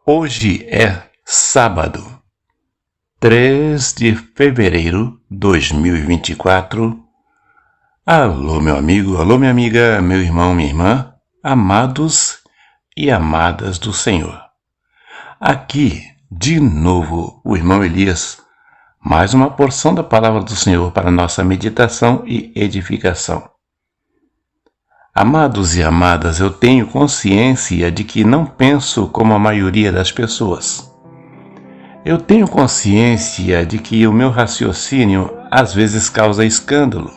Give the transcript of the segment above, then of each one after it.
Hoje é sábado, 3 de fevereiro de 2024. Alô, meu amigo, alô, minha amiga, meu irmão, minha irmã, amados e amadas do Senhor. Aqui, de novo, o irmão Elias, mais uma porção da palavra do Senhor para nossa meditação e edificação. Amados e amadas, eu tenho consciência de que não penso como a maioria das pessoas. Eu tenho consciência de que o meu raciocínio às vezes causa escândalo.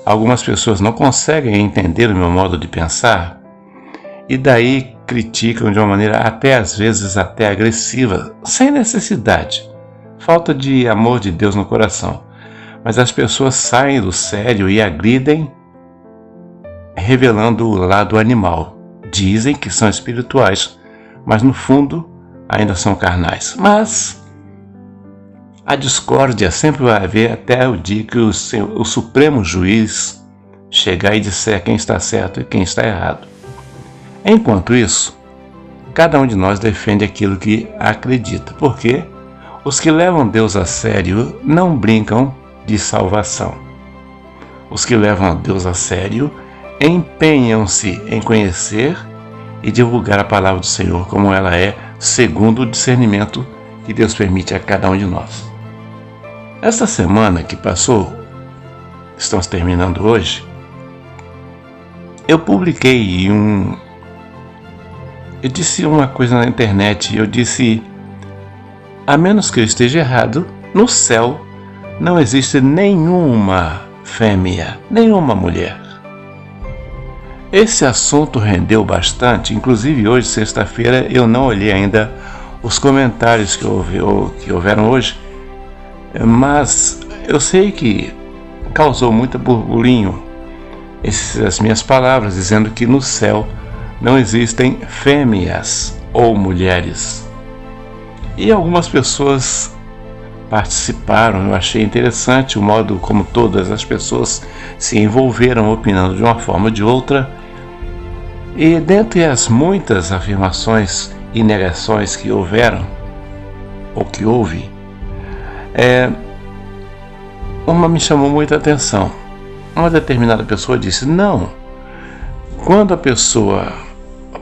Algumas pessoas não conseguem entender o meu modo de pensar e daí criticam de uma maneira às vezes até agressiva, sem necessidade. Falta de amor de Deus no coração. Mas as pessoas saem do sério e agridem, revelando o lado animal. Dizem que são espirituais, mas no fundo ainda são carnais. Mas a discórdia sempre vai haver até o dia que o Supremo Juiz chegar e disser quem está certo e quem está errado. Enquanto isso, cada um de nós defende aquilo que acredita, porque os que levam Deus a sério não brincam de salvação. Os que levam Deus a sério empenham-se em conhecer e divulgar a palavra do Senhor como ela é, segundo o discernimento que Deus permite a cada um de nós. Esta semana que passou, estamos terminando hoje, eu publiquei eu disse uma coisa na internet, eu disse, a menos que eu esteja errado, no céu não existe nenhuma fêmea, nenhuma mulher. Esse assunto rendeu bastante, inclusive hoje, sexta-feira, eu não olhei ainda os comentários que houveram hoje, mas eu sei que causou muito burburinho as minhas palavras, dizendo que no céu não existem fêmeas ou mulheres. E algumas pessoas participaram, eu achei interessante o modo como todas as pessoas se envolveram opinando de uma forma ou de outra. E dentre as muitas afirmações e negações que houveram, ou que houve, uma me chamou muita atenção. Uma determinada pessoa disse, não, quando a pessoa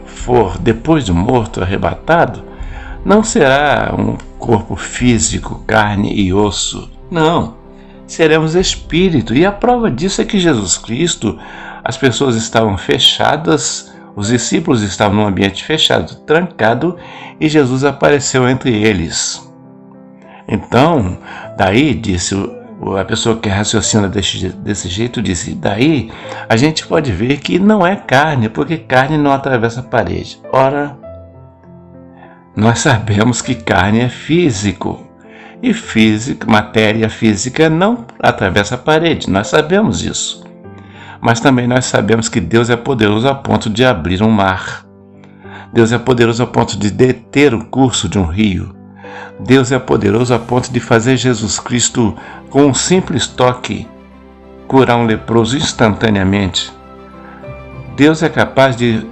for depois de morto, arrebatado, não será um corpo físico, carne e osso. Não, seremos espírito. E a prova disso é que Jesus Cristo, as pessoas estavam fechadas, os discípulos estavam num ambiente fechado, trancado, e Jesus apareceu entre eles. Então, daí, disse a pessoa que raciocina desse jeito, disse, daí a gente pode ver que não é carne, porque carne não atravessa a parede. Ora, nós sabemos que carne é físico, e matéria física não atravessa a parede, nós sabemos isso. Mas também nós sabemos que Deus é poderoso a ponto de abrir um mar. Deus é poderoso a ponto de deter o curso de um rio. Deus é poderoso a ponto de fazer Jesus Cristo, com um simples toque, curar um leproso instantaneamente. Deus é capaz de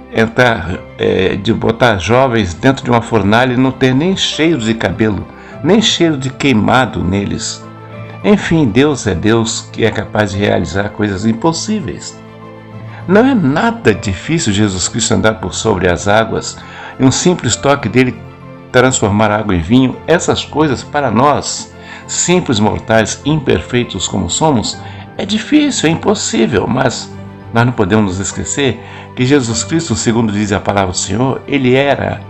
de botar jovens dentro de uma fornalha e não ter nem cheiro de cabelo, nem cheiro de queimado neles. Enfim, Deus é Deus que é capaz de realizar coisas impossíveis. Não é nada difícil Jesus Cristo andar por sobre as águas e um simples toque dele transformar água em vinho. Essas coisas para nós, simples mortais, imperfeitos como somos, é difícil, é impossível, mas nós não podemos nos esquecer que Jesus Cristo, segundo diz a palavra do Senhor, Ele era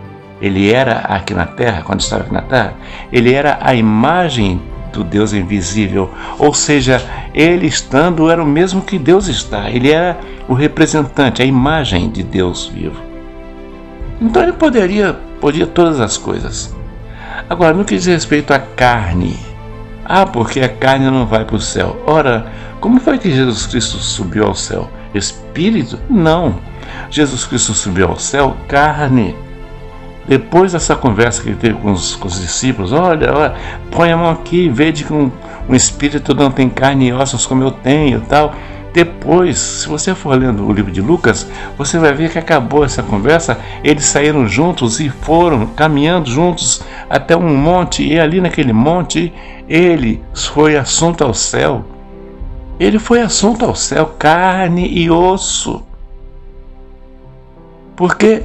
aqui na terra, quando estava aqui na terra, Ele era a imagem do Deus invisível, ou seja, Ele estando era o mesmo que Deus está, Ele era o representante, a imagem de Deus vivo. Então Ele podia todas as coisas. Agora, no que diz respeito à carne, porque a carne não vai para o céu. Ora, como foi que Jesus Cristo subiu ao céu? Espírito? Não. Jesus Cristo subiu ao céu, carne. Depois dessa conversa que ele teve com os discípulos, olha, põe a mão aqui, vede que um espírito não tem carne e ossos como eu tenho, tal. Depois, se você for lendo o livro de Lucas, você vai ver que acabou essa conversa, eles saíram juntos e foram caminhando juntos até um monte, e ali naquele monte, ele foi assunto ao céu. Ele foi assunto ao céu, carne e osso. Porque,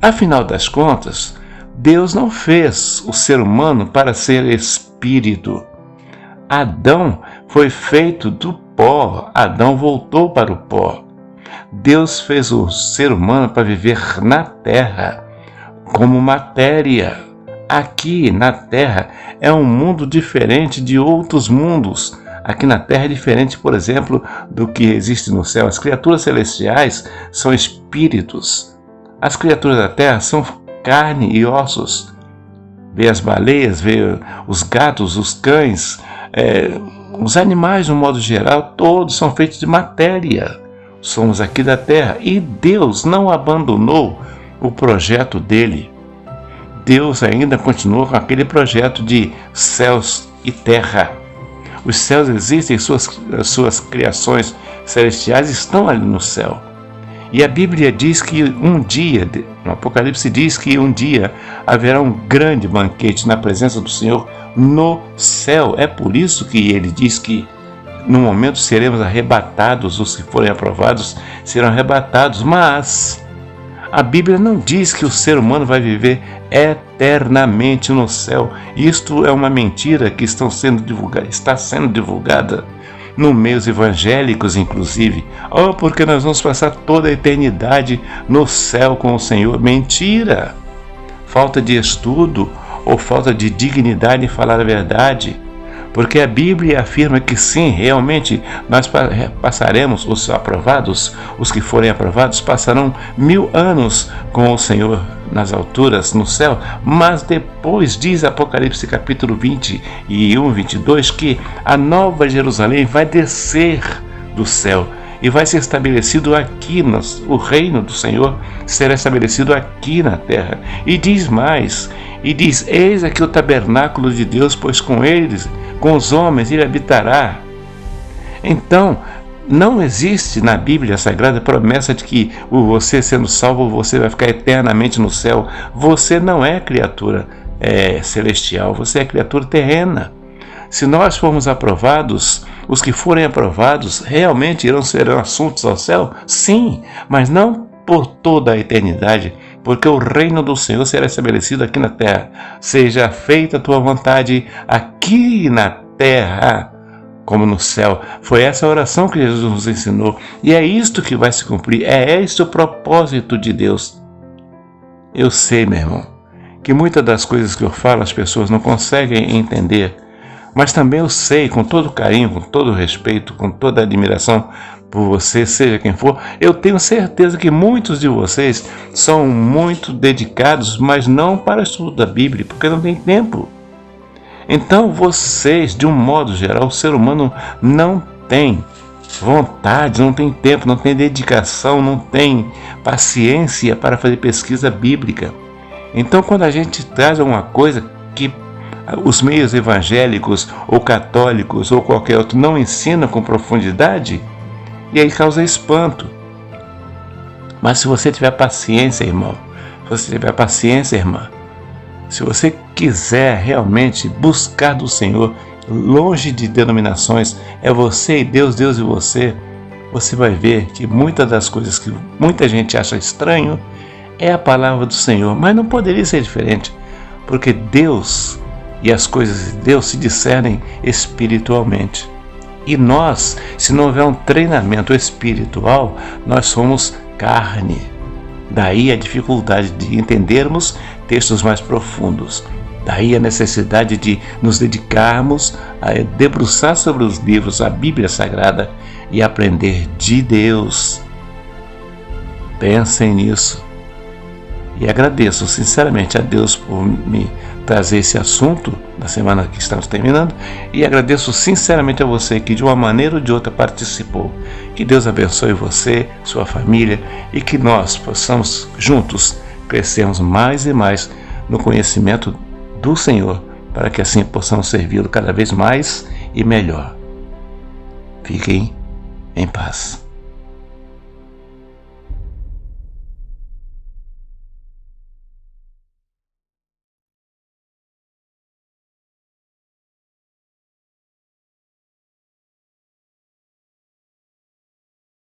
afinal das contas, Deus não fez o ser humano para ser espírito. Adão foi feito do pó, Adão voltou para o pó. Deus fez o ser humano para viver na terra, como matéria. Aqui na terra é um mundo diferente de outros mundos. Aqui na terra é diferente, por exemplo, do que existe no céu. As criaturas celestiais são espíritos. As criaturas da terra são carne e ossos. Vê as baleias, vê os gatos, os cães, os animais, de um modo geral, todos são feitos de matéria. Somos aqui da terra e Deus não abandonou o projeto dele. Deus ainda continua com aquele projeto de céus e terra. Os céus existem, suas criações celestiais estão ali no céu. E a Bíblia diz que um dia, no Apocalipse diz que um dia haverá um grande banquete na presença do Senhor no céu. É por isso que ele diz que no momento seremos arrebatados, os que forem aprovados serão arrebatados, mas a Bíblia não diz que o ser humano vai viver eternamente no céu. Isto é uma mentira que está sendo divulgada no meios evangélicos, inclusive. Porque nós vamos passar toda a eternidade no céu com o Senhor. Mentira! Falta de estudo ou falta de dignidade em falar a verdade. Porque a Bíblia afirma que sim, realmente nós passaremos, os aprovados, os que forem aprovados, passarão 1000 anos com o Senhor nas alturas, no céu, mas depois diz Apocalipse capítulo 21, 22, que a nova Jerusalém vai descer do céu e vai ser estabelecido aqui, o reino do Senhor será estabelecido aqui na terra. E diz mais, eis aqui o tabernáculo de Deus, pois com eles, com os homens, ele habitará. Então, não existe na Bíblia Sagrada a promessa de que você sendo salvo, você vai ficar eternamente no céu. Você não é criatura celestial, você é criatura terrena. Se nós formos aprovados, os que forem aprovados realmente serão assuntos ao céu? Sim, mas não por toda a eternidade, porque o reino do Senhor será estabelecido aqui na terra. Seja feita a tua vontade aqui na terra, como no céu. Foi essa oração que Jesus nos ensinou, e é isto que vai se cumprir, é este o propósito de Deus. Eu sei, meu irmão, que muitas das coisas que eu falo as pessoas não conseguem entender, mas também eu sei, com todo carinho, com todo respeito, com toda admiração por você, seja quem for, eu tenho certeza que muitos de vocês são muito dedicados, mas não para o estudo da Bíblia, porque não tem tempo. Então vocês, de um modo geral, o ser humano não tem vontade, não tem tempo, não tem dedicação, não tem paciência para fazer pesquisa bíblica. Então quando a gente traz alguma coisa que os meios evangélicos ou católicos ou qualquer outro não ensinam com profundidade, e aí causa espanto. Mas se você tiver paciência, irmão, se você tiver paciência, irmã, se você quiser realmente buscar do Senhor, longe de denominações, é você e Deus, Deus e você vai ver que muitas das coisas que muita gente acha estranho é a palavra do Senhor, mas não poderia ser diferente, porque Deus e as coisas de Deus se discernem espiritualmente. E nós, se não houver um treinamento espiritual, nós somos carne. Daí a dificuldade de entendermos textos mais profundos. Daí a necessidade de nos dedicarmos a debruçar sobre os livros, a Bíblia Sagrada, e aprender de Deus. Pensem nisso. E agradeço sinceramente a Deus por me trazer esse assunto na semana que estamos terminando, e agradeço sinceramente a você que de uma maneira ou de outra participou. Que Deus abençoe você, sua família, e que nós possamos juntos crescermos mais e mais no conhecimento do Senhor, para que assim possamos servi-lo cada vez mais e melhor. Fiquem em paz.